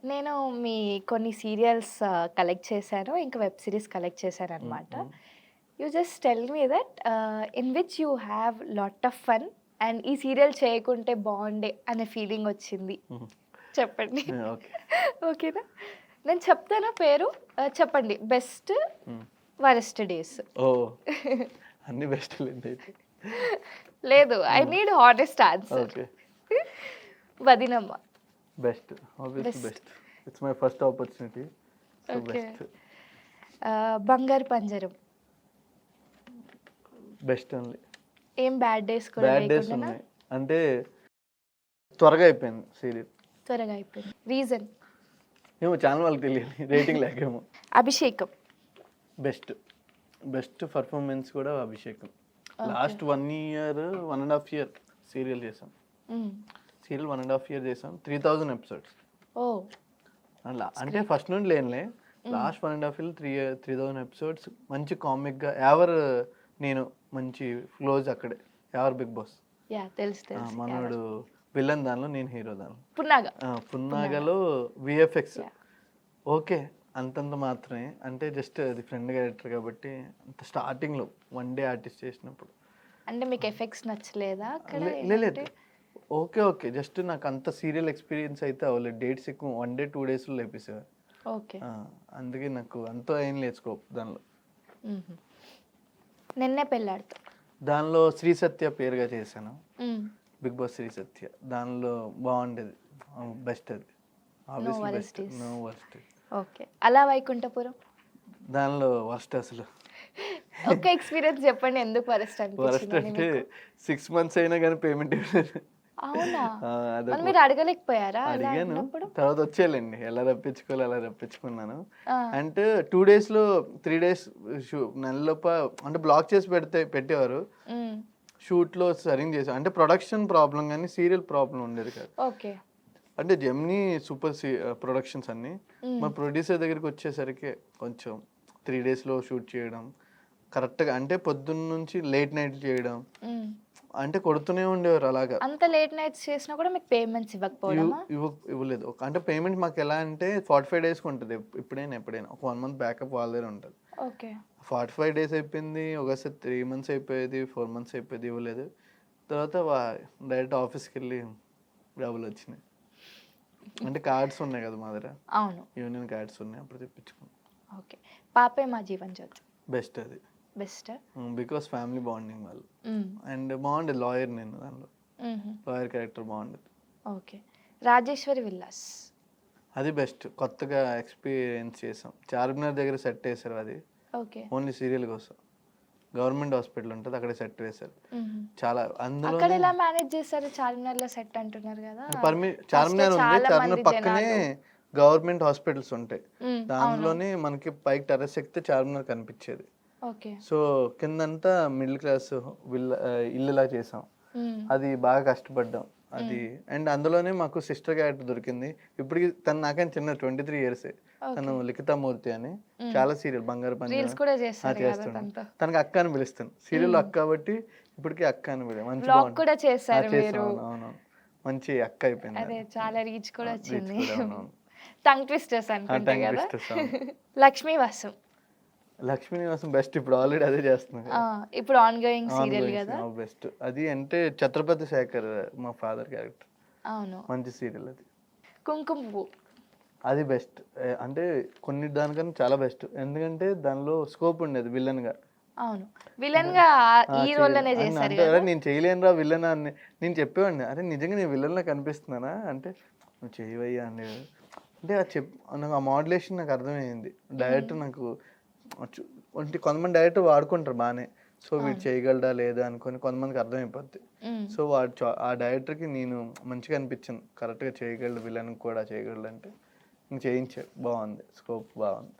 నేను మీ కొన్ని serials collect చేశాను. ఇంకా వెబ్ సీరీస్ కలెక్ట్ హ్మ్. చేశాననమాట. హ్మ్. You just tell me that in which you have lot of fun and ఈ సీరియల్ చేయకుంటే బావుండే అనే ఫీలింగ్ వచ్చింది. హుహు. చెప్పండి. ఓకే. ఓకేనా? నేను చెప్తాను పేరు. చెప్పండి. Best, hmm. Worst days. Oh! అన్నీ బెస్ట్‌లేండి అయితే. లేదు. I hmm. Need honest answer. Okay. వదినమ్మ. Best. Obviously best. Best. It's my first opportunity. So okay. Best. బంగారు పంజరం. Best only. ఏం బ్యాడ్ డేస్ కూడా బ్యాడ్ డేస్ లేకుండానా? ఉన్నాయి. అంటే త్వరగా అయిపోయింది సీరియల్. త్వరగా అయిపోయింది. రీజన్? ఏమో ఛానల్ వాళ్ళకి తెలియాలి. రేటింగ్ లేకేమో. అభిషేకం. బెస్ట్. బెస్ట్ పర్ఫార్మెన్స్ కూడా అభిషేకం. Okay. Last 1 year, 1 ½ year serial చేశాం. హ్మ్. సీరియల్ 1 ½ ఇయర్ చేశాం. 3000 ఎపిసోడ్స్. ఓహ్! అలా అంటే ఫస్ట్ నుండి లేనులే. లాస్ట్ 1 ½ ఇయర్ 3000 ఎపిసోడ్స్ మంచి కామిక్‌గా నేను మంచి క్లోజ్ అక్కడే. Ever Bigg Boss. యాహ్! తెలుసు తెలుసు. మనోడు విలన్ దానిలో, నేను హీరో దానిలో. పున్నాగ. పున్నాగలో విఎఫ్ఎక్స్ యాహ్! ఓకే. అంతంత మాత్రమే. అంటే జస్ట్ అది ఫ్రెండ్ క్యారెక్టర్ కాబట్టి అంత స్టార్టింగ్‌లో వన్ డే ఆర్టిస్ట్ చేసినప్పుడు. అంటే మీకు ఎఫెక్ట్స్ నచ్చలేదా అక్కడ? లేదు. ఓకే. ఓకే. జస్ట్ నాకు అంత సీరియల్ ఎక్స్‌పీరియన్స్ అయితే అవ్వలేదు. డేట్స్ ఎక్కువ 1 డే 2 డేస్‌లో లేపేసేవారు. ఓకే. అందుకే నాకు అంత ఏం లేదు స్కోప్ దానిలో. హుహు. నిన్నే పెళ్ళాడతా. దానిలో శ్రీ సత్య పేరుగా చేశాను. Hmm. Bigg Boss Shri Satya. దానిలో బాగుండేది. బెస్ట్ అది. No obviously worries best. Days. No worst. Okay. అలా వైకుంఠపురం. దానిలో వర్స్ట్ అసలు. ఒక్క ఎక్స్‌పీరియన్స్ చెప్పండి ఎందుకు వరస్ట్ వరస్ట్ అనిపించిందని అంటే మీకు? 6 మంత్స్ అయినా గానీ పేమెంట్ ఇవ్వలేదు. అవునా? మరి అదొక మీరు అడగలేకపోయారా అలా అడిగాను. అన్నప్పుడు? తర్వాత వచ్చేయాలండి. ఎలా రప్పించుకోవాలో అలా రప్పించుకున్నాను. ఆ! అంటే 2 డేస్‌లో 3 డేస్ నెలలోప అంటే బ్లాక్ చేసి పెట్టేవారు. హ్మ్. షూట్‌లో సరింగ్ చేసాం. అంటే ప్రొడక్షన్ ప్రాబ్లమ్ గానీ సీరియల్ ప్రాబ్లమ్ ఉండేది కాదు. ఓకే. అంటే జెమినీ ప్రొడక్షన్స్ అన్నీ. హ్మ్. మా ప్రొడ్యూసర్ దగ్గరికి వచ్చేసరికి కొంచెం 3 డేస్‌లో షూట్ చేయడం. కరెక్ట్‌గా అంటే పొద్దున్న నుంచి లేట్ నైట్ చేయడం. హ్మ్. అంటే కొడుతూనే ఉండేవారు అలాగా. అంత లేట్ నైట్స్ చేసినా కూడా మీకు పేమెంట్స్ ఇవ్వకపోవడమా? ఇవ్వలేదు. అంటే పేమెంట్ మాకెలా అంటే 45 డేస్‌కి ఉంటది. ఎప్పుడైనా. ఒక 1 మంత్ బ్యాకప్ వాళ్ళ దగ్గర ఉంటది. ఓకే. 45 డేస్ అయిపోయింది. ఒకసారి 3 మంత్స్ అయిపోయేది. 4 మంత్స్ అయిపోయేది ఇవ్వలేదు. తర్వాత డైరెక్ట్ ఆఫీస్‌కెళ్ళి డబ్బులొచ్చినాయి. అంటే కార్డ్స్ ఉన్నాయి కదా మా దగ్గర. అవును. యూనియన్ కార్డ్స్ ఉన్నాయి. అప్పుడు తెప్పించుకున్నాం. ఓకే. 'పాపే మా జీవన్ జ్యోతి' బెస్ట్ అది. బెస్టా? బికాస్ ఫ్యామిలీ బాండింగ్ వాళ్ళు. హ్మ్. అండ్ బాగుండేది లాయర్ నేను దానిలో. హుహు. లాయర్ క్యారెక్టర్ బాగుండేది. ఓకే. 'రాజేశ్వరి విల్లాస్.' అది బెస్ట్. కొత్తగా ఎక్స్‌పీరియన్స్ చేసాం. చార్మినార్ దగ్గర సెట్ వేశారు అది. ఓకే. ఓన్లీ సీరియల్ కోసం. గవర్నమెంట్ హాస్పిటల్ ఉంటది. అక్కడే సెట్ వేశారు. హుహు. చాలా అక్కడ అందులోనే ఎలా మేనేజ్ చేశారు? చార్మినార్‌లో సెట్ అంటున్నారు గదా! ఫస్ట్ చార్మినార్ ఉంది. చాలా చార్మినార్ మంది పక్కనే జనాలు. గవర్నమెంట్ హాస్పిటల్స్ ఉంటాయి. హ్మ్. అవును. దానిలోనే మనకి పైకి టెర్రస్ ఎక్కితే చార్మినార్ కనిపించేది. ఓకే. సో, కిందంతా మిడిల్ క్లాస్ ఇల్లులా చేసాం. హ్మ్. అది బాగా కష్టపడ్డాం. అది హ్మ్. అండ్ అందులోనే మాకు సిస్టర్ క్యారెక్టర్ దొరికింది. ఇప్పటికి తను నాకన్నా చిన్న 23 ఇయర్సే. తను ఓకే. లిఖితామూర్తి అని. హ్మ్. చాలా సీరియల్ బంగారు పంజరం రీల్స్ కూడా చేస్తారు గదా! చేస్తుండు. తనతో. తనకి అక్క అని పిలుస్తాను. సీరియల్‌లో హ్మ్. అక్క కాబట్టి ఇప్పటికి అక్క అని మంచి వ్లాగ్ బాండ్. కూడా చేశారు చేసాం. మీరు. అవునవును. మంచి అక్క అయిపోయింది అదే అది. చాలా రీచ్ కూడా రీచ్ వచ్చింది. కూడా అవునవును. టంగ్ ట్విస్టర్స్ అనుకుంటా టంగ్ గదా! ట్విస్టర్స్ అవును. 'లక్ష్మీవాసం.' లక్ష్మీ నివాసం బెస్ట్. ఇప్పుడు ఆల్రెడీ అదే చేస్తున్నారు ఆ! కదా! ఇప్పుడు on going on serial going గదా! బెస్ట్. అది అంటే ఛత్రపతి శేఖర్ మా ఫాదర్ క్యారెక్టర్. అవును. మంచి సీరియల్ అది. 'కుంకుమ పువ్వు.' అది బెస్ట్. అంటే కొన్ని దానికన్నా చాలా బెస్ట్. ఎందుకంటే దానిలో స్కోప్ ఉండేది విలన్‌గా. అవును. అంటే విలన్‌గా ఈ చేయాలి. రోల్‌లోనే అని చేశారు అంటే గదా! "అరె! నేను చేయలేనురా విలన్" అని నేను చెప్పేవాడిని. "అరె! నిజంగా నేను విలన్‌లా కనిపిస్తున్నానా?" అంటే "నువ్వు చెయ్యవయ్యా" అనేవారు. అంటే నాకు ఆ మోడ్యులేషన్ నాకు అర్థమయ్యింది. హ్మ్. డైరెక్టర్ నాకు చు అంటే కొంతమంది డైరెక్టర్ వాడుకుంటారు బానే. సో, వీడు అవును. చేయగలడా లేదా అనుకోని కొంతమందికి అర్థమైపోద్ది. హ్మ్. సో, ఆ డైరెక్టర్‌కి నేను మంచిగా అనిపించింది. కరెక్ట్‌గా చేయగలడు విలన్ కూడా చేయగలడు అంటే. ఇంక చేయించారు. బావుంది. స్కోప్ బావుంది.